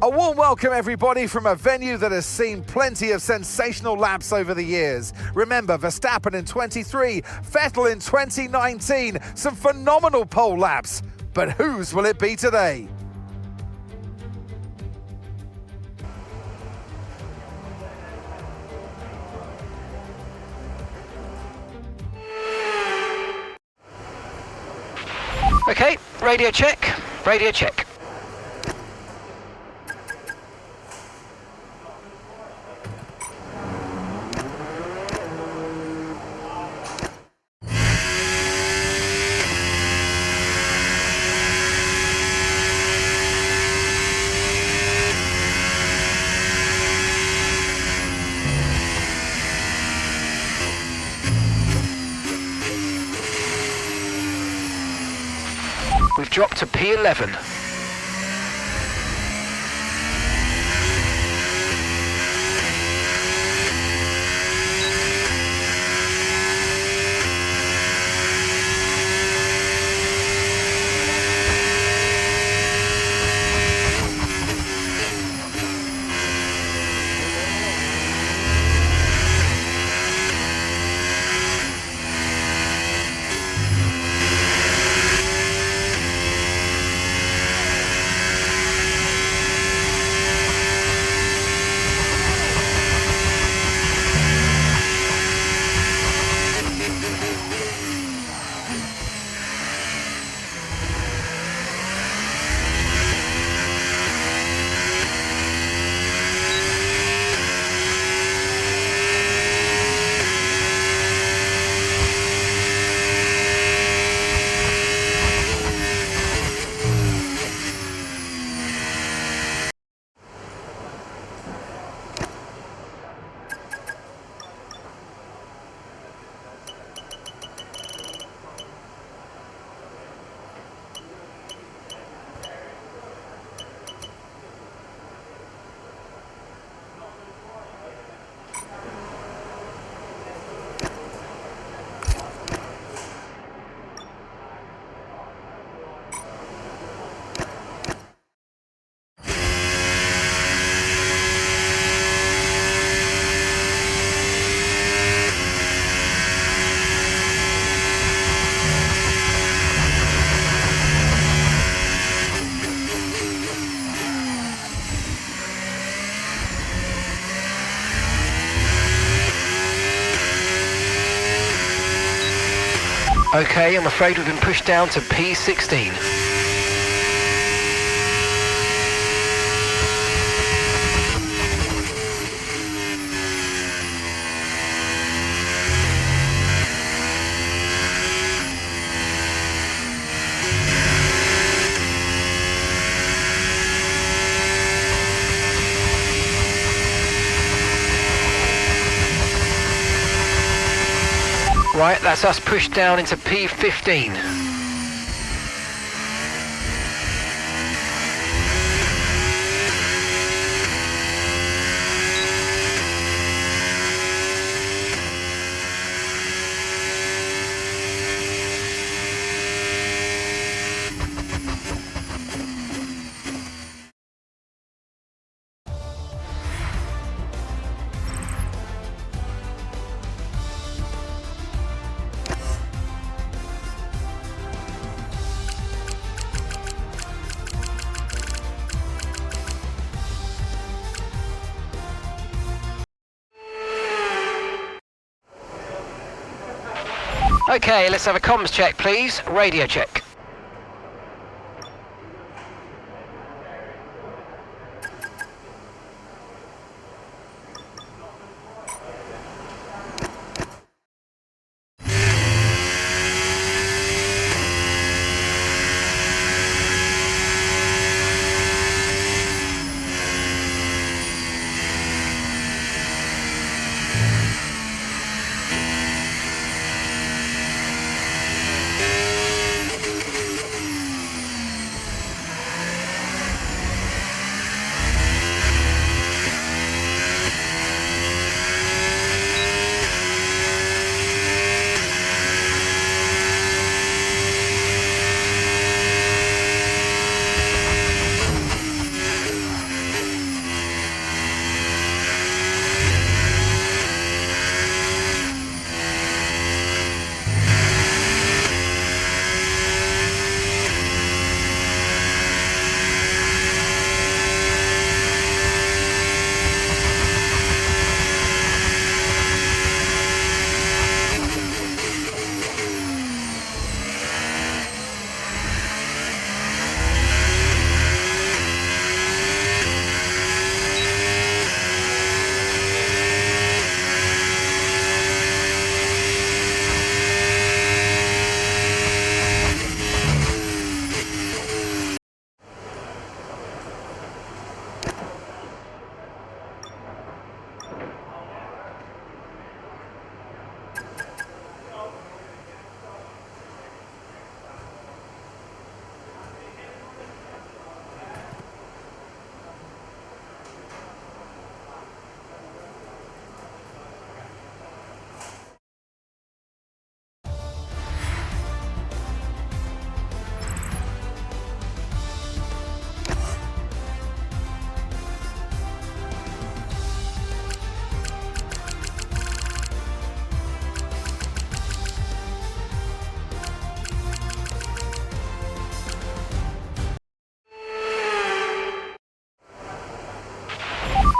A warm welcome, everybody, from a venue that has seen plenty of sensational laps over the years. Remember, Verstappen in 23, Vettel in 2019, some phenomenal pole laps. But whose will it be today? Okay, radio check, radio check. We've dropped to P11. Okay, I'm afraid we've been pushed down to P16. Right, that's us pushed down into P15. Okay, let's have a comms check, please. Radio check.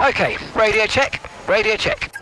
Okay, radio check, radio check.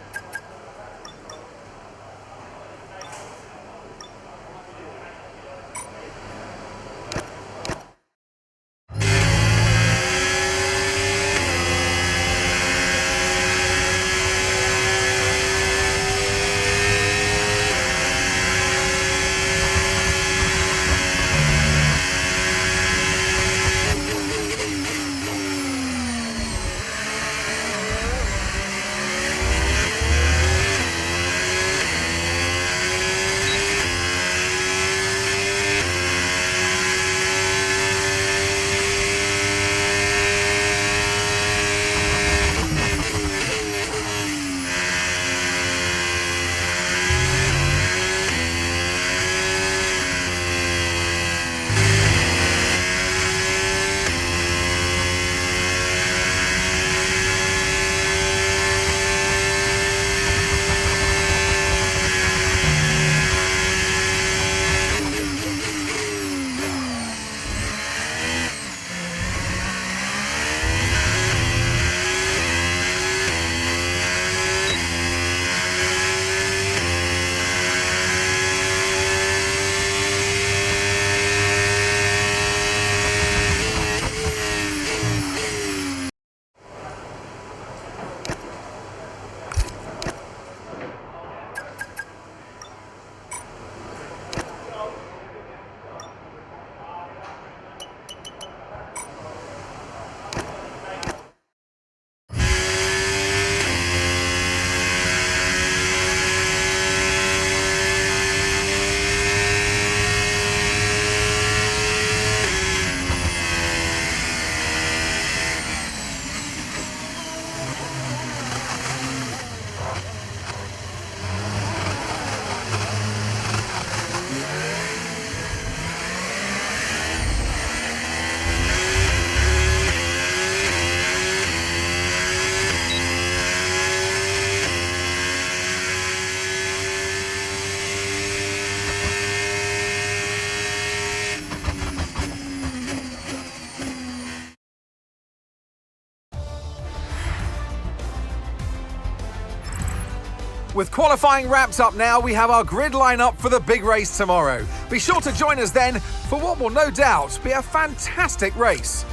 With qualifying wrapped up now, we have our grid lineup for the big race tomorrow. Be sure to join us then for what will no doubt be a fantastic race.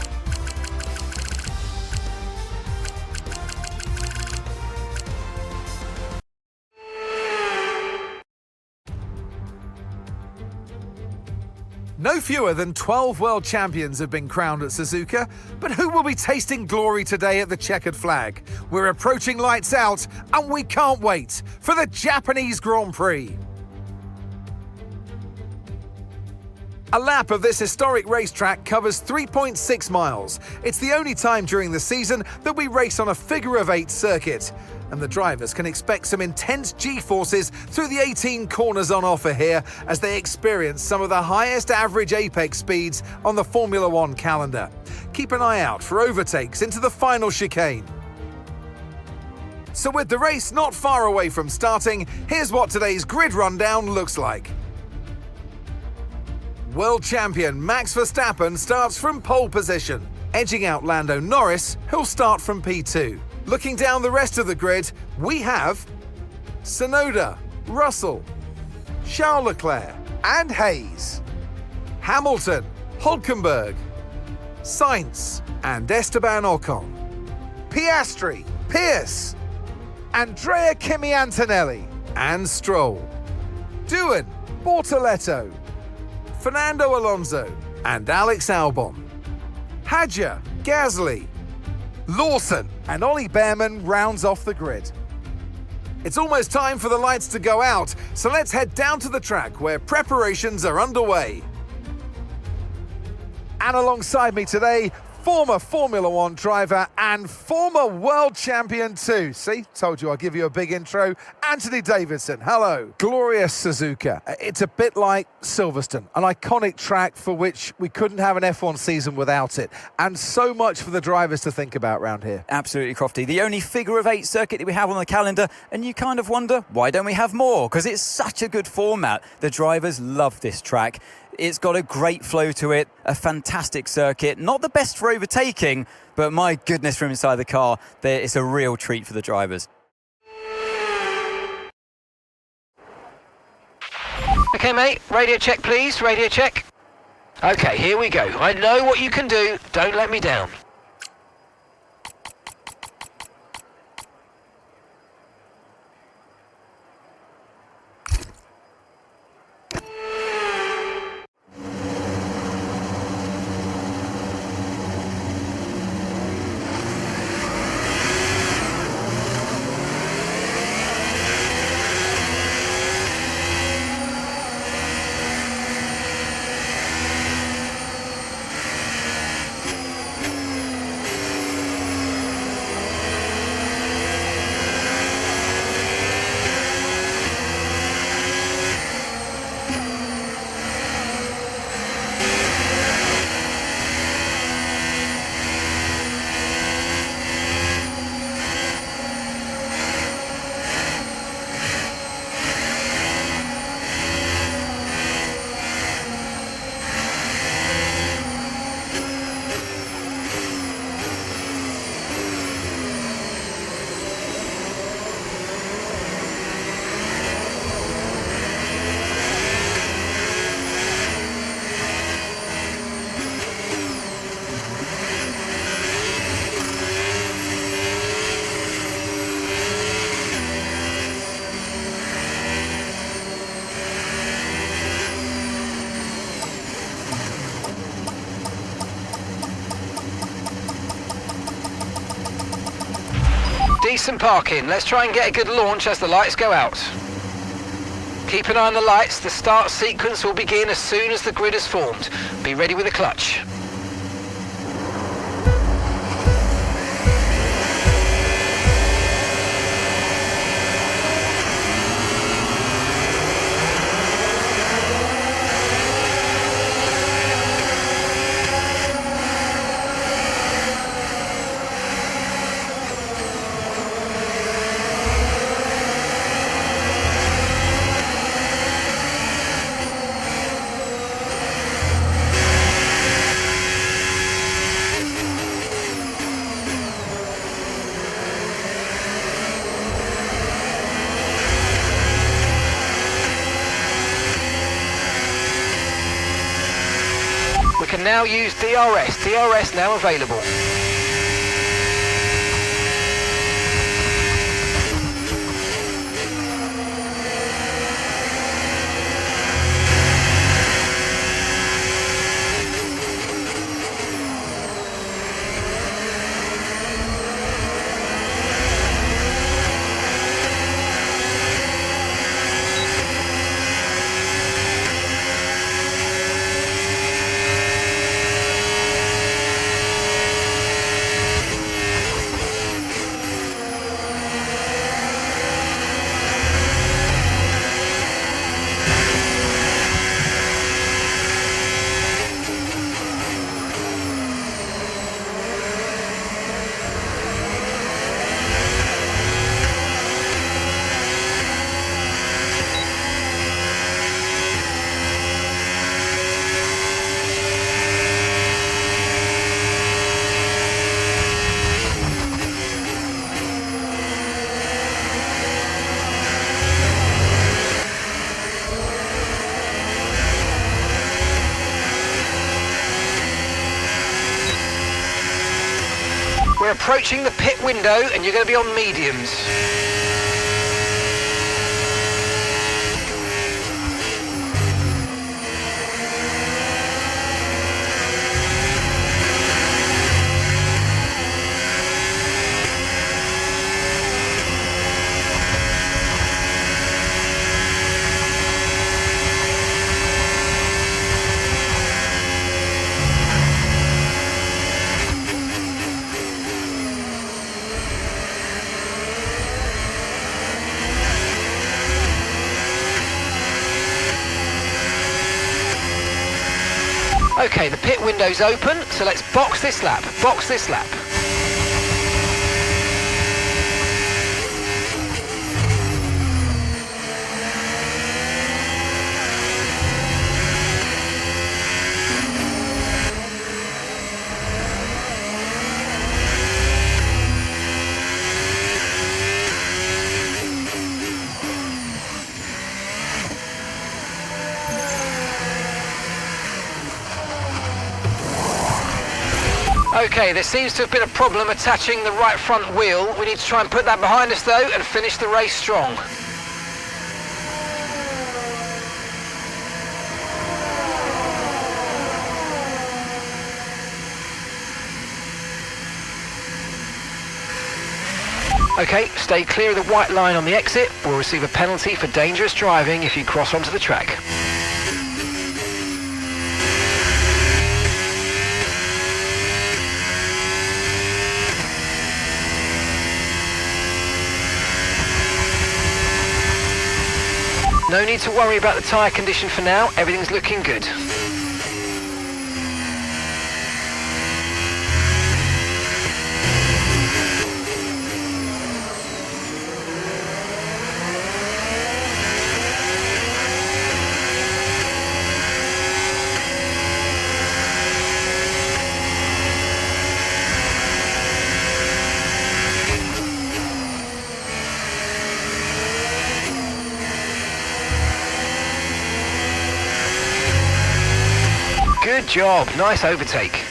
No fewer than 12 world champions have been crowned at Suzuka, but who will be tasting glory today at the checkered flag? We're approaching lights out, and we can't wait for the Japanese Grand Prix. A lap of this historic racetrack covers 3.6 miles. It's the only time during the season that we race on a figure-of-8 circuit. And the drivers can expect some intense G-forces through the 18 corners on offer here as they experience some of the highest average apex speeds on the Formula One calendar. Keep an eye out for overtakes into the final chicane. So with the race not far away from starting, here's what today's grid rundown looks like. World champion Max Verstappen starts from pole position, edging out Lando Norris, who'll start from P2. Looking down the rest of the grid, we have Tsunoda, Russell, Charles Leclerc and Hayes, Hamilton, Hülkenberg, Sainz and Esteban Ocon, Piastri, Pierce, Andrea Kimi Antonelli and Stroll, Doohan, Bortoletto, Fernando Alonso and Alex Albon, Hadjar, Gasly, Lawson and Ollie Behrman rounds off the grid. It's almost time for the lights to go out, so let's head down to the track where preparations are underway. And alongside me today, former Formula One driver and former world champion too. See, told you I'll give you a big intro. Anthony Davidson, hello. Glorious Suzuka. It's a bit like Silverstone, an iconic track for which we couldn't have an F1 season without it. And so much for the drivers to think about around here. Absolutely, Crofty. The only figure-of-8 circuit that we have on the calendar, and you kind of wonder, why don't we have more? Because it's such a good format. The drivers love this track. It's got a great flow to it, a fantastic circuit. Not the best for overtaking, but my goodness, from inside the car, it's a real treat for the drivers. Okay, mate, radio check, please, radio check. Okay, here we go. I know what you can do. Don't let me down. Decent parking. Let's try and get a good launch as the lights go out. Keep an eye on the lights. The start sequence will begin as soon as the grid is formed. Be ready with the clutch. We can now use DRS. DRS now available. We're approaching the pit window and you're going to be on mediums. Okay, the pit window's open, so let's box this lap, box this lap. Okay, there seems to have been a problem attaching the right front wheel. We need to try and put that behind us though and finish the race strong. Okay, stay clear of the white line on the exit. We'll receive a penalty for dangerous driving if you cross onto the track. No need to worry about the tyre condition for now, everything's looking good. Good job, nice overtake.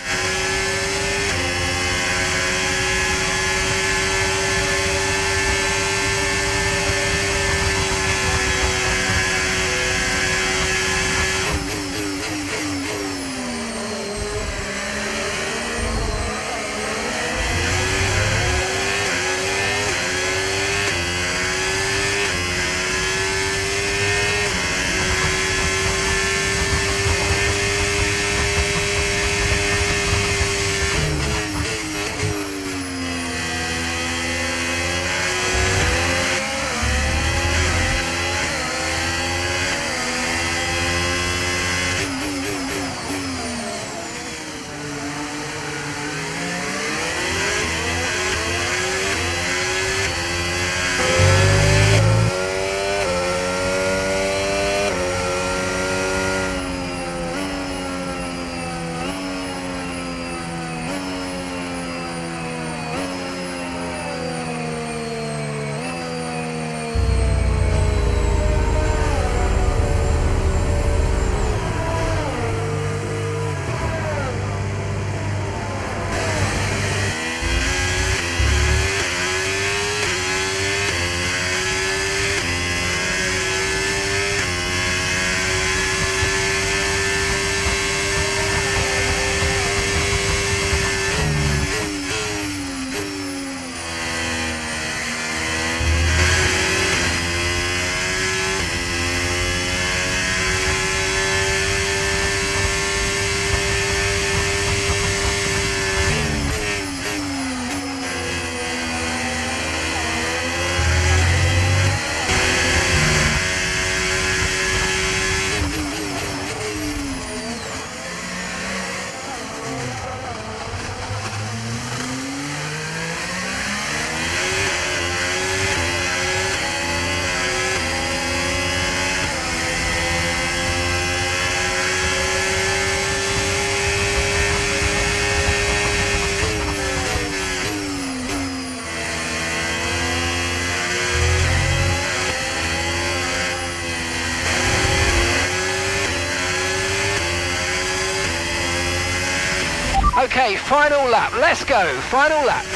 Okay, final lap, let's go, final lap.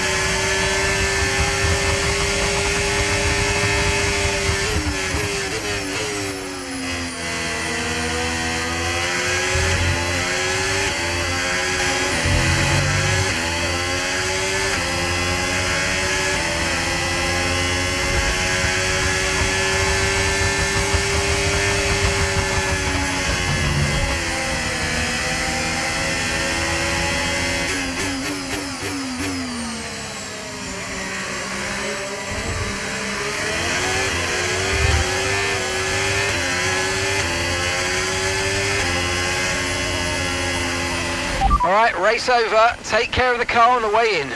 All right, race over. Take care of the car on the way in.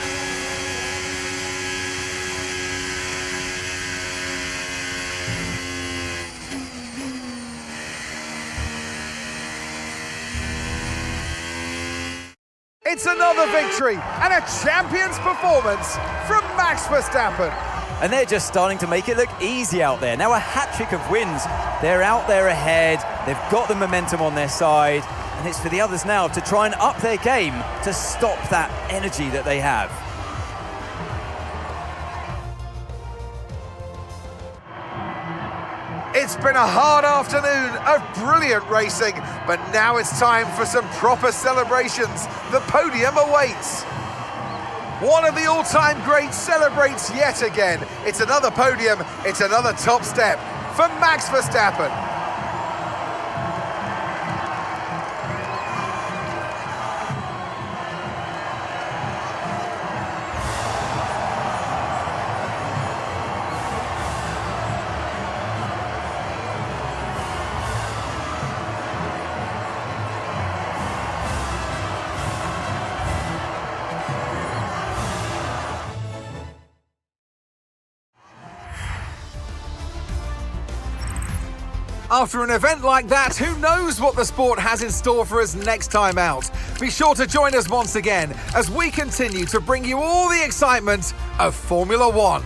It's another victory and a champion's performance from Max Verstappen. And they're just starting to make it look easy out there. Now a hat-trick of wins. They're out there ahead. They've got the momentum on their side. And it's for the others now to try and up their game to stop that energy that they have. It's been a hard afternoon of brilliant racing, but now it's time for some proper celebrations. The podium awaits. One of the all-time greats celebrates yet again. It's another podium, it's another top step for Max Verstappen. After an event like that, who knows what the sport has in store for us next time out? Be sure to join us once again as we continue to bring you all the excitement of Formula One.